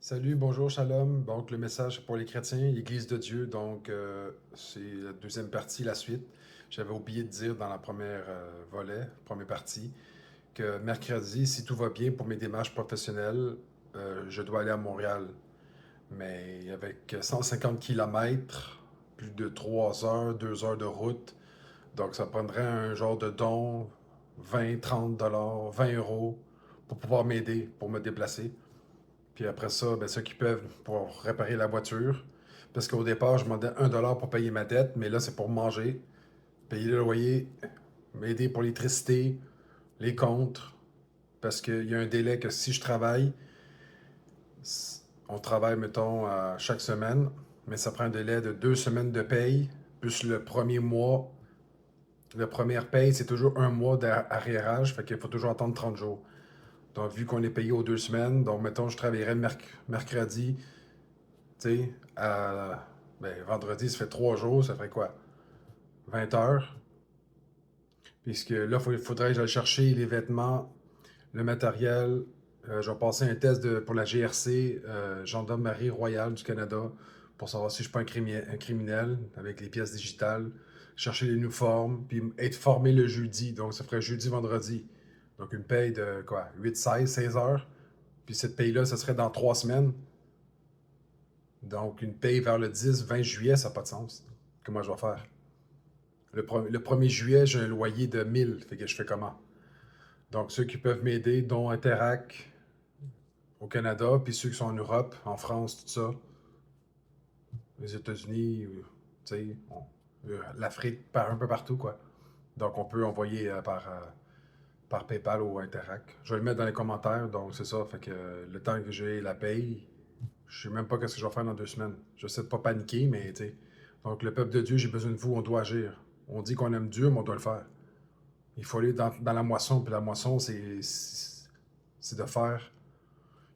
Salut, bonjour, shalom. Donc, le message pour les chrétiens, l'Église de Dieu. Donc, c'est la deuxième partie, la suite. J'avais oublié de dire dans la première volet, première partie, que mercredi, si tout va bien pour mes démarches professionnelles, je dois aller à Montréal. Mais avec 150 kilomètres, plus de 3 heures, 2 heures de route, donc ça prendrait un genre de don, 20, 30 dollars, 20 euros pour pouvoir m'aider, pour me déplacer. Puis après ça, ben, ceux qui peuvent pour réparer la voiture. Parce qu'au départ, je demandais 1 dollar pour payer ma dette, mais là, c'est pour manger, payer le loyer, m'aider pour l'électricité, les comptes. Parce qu'il y a un délai que si je travaille, on travaille, mettons, chaque semaine, mais ça prend un délai de 2 semaines de paye, plus le premier mois. La première paye, c'est toujours un mois d'arriérage, fait qu'il faut toujours attendre 30 jours. Donc, vu qu'on est payé aux 2 semaines, donc, mettons, je travaillerais mercredi, tu sais, ben, vendredi, ça fait 3 jours, ça ferait quoi? 20 heures. Puisque là, il faudrait que j'aille chercher les vêtements, le matériel. Je vais passer un test pour la GRC, Gendarmerie Royale du Canada, pour savoir si je suis pas un criminel avec les pièces digitales. Chercher l'uniforme, puis être formé le jeudi. Donc, ça ferait jeudi, vendredi. Donc, une paye de quoi? 8, 16 heures. Puis cette paye-là, ça serait dans 3 semaines. Donc, une paye vers le 10, 20 juillet, ça n'a pas de sens. Comment je vais faire? Le 1er juillet, j'ai un loyer de 1000. Fait que je fais comment? Donc, ceux qui peuvent m'aider, dont Interac au Canada, puis ceux qui sont en Europe, en France, tout ça, les États-Unis, tu sais, l'Afrique, un peu partout, quoi. Donc, on peut envoyer par PayPal ou Interac. Je vais le mettre dans les commentaires, donc c'est ça. Fait que le temps que j'ai la paye, je sais même pas ce que je vais faire dans 2 semaines. Je sais de pas paniquer, mais tu sais. Donc, le peuple de Dieu, j'ai besoin de vous, on doit agir. On dit qu'on aime Dieu, mais on doit le faire. Il faut aller dans la moisson, puis la moisson, c'est de faire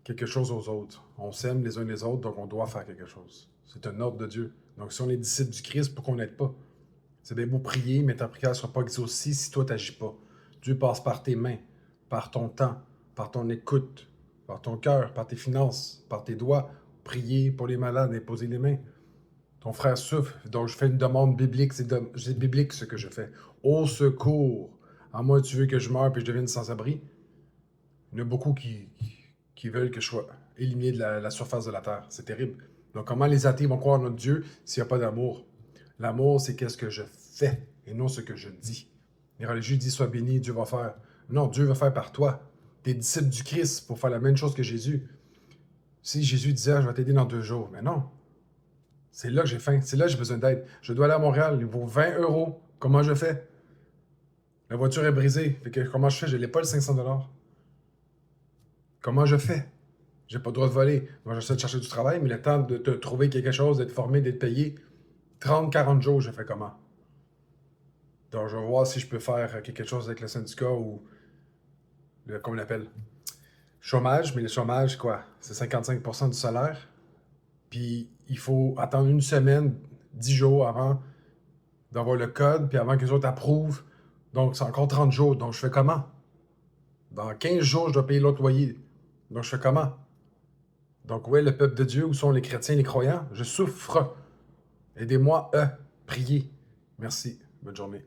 quelque chose aux autres. On s'aime les uns les autres, donc on doit faire quelque chose. C'est un ordre de Dieu. Donc, si on est disciple du Christ, pourquoi on n'aide pas? C'est bien beau prier, mais ta prière ne sera pas exaucée si toi, tu n'agis pas. Dieu passe par tes mains, par ton temps, par ton écoute, par ton cœur, par tes finances, par tes doigts. Prier pour les malades, imposer les mains. Ton frère souffre, donc je fais une demande biblique. C'est biblique ce que je fais. Au secours! À moi, tu veux que je meure et je devienne sans-abri? Il y en a beaucoup qui veulent que je sois éliminé de la surface de la terre. C'est terrible. Donc, comment les athées vont croire en notre Dieu s'il n'y a pas d'amour? L'amour, c'est qu'est-ce que je fais et non ce que je dis. Les religieux disent sois béni, Dieu va faire. Non, Dieu va faire par toi. Tu es disciple du Christ pour faire la même chose que Jésus. Si Jésus disait je vais t'aider dans 2 jours, mais non. C'est là que j'ai faim, c'est là que j'ai besoin d'aide. Je dois aller à Montréal, il vaut 20 euros. Comment je fais? La voiture est brisée. Fait que comment je fais? Je n'ai pas le 500 dollars. Comment je fais? J'ai pas le droit de voler. Moi, j'essaie de chercher du travail, mais le temps de te trouver quelque chose, d'être formé, d'être payé, 30, 40 jours, je fais comment? Donc, je vais voir si je peux faire quelque chose avec le syndicat ou comment on l'appelle? Chômage, mais le chômage, quoi? C'est 55% du salaire. Puis, il faut attendre une semaine, 10 jours avant d'avoir le code, puis avant que les autres approuvent. Donc, c'est encore 30 jours. Donc, je fais comment? Dans 15 jours, je dois payer l'autre loyer. Donc, je fais comment? Donc, ouais, le peuple de Dieu, où sont les chrétiens, les croyants? Je souffre. Aidez-moi, priez. Merci. Bonne journée.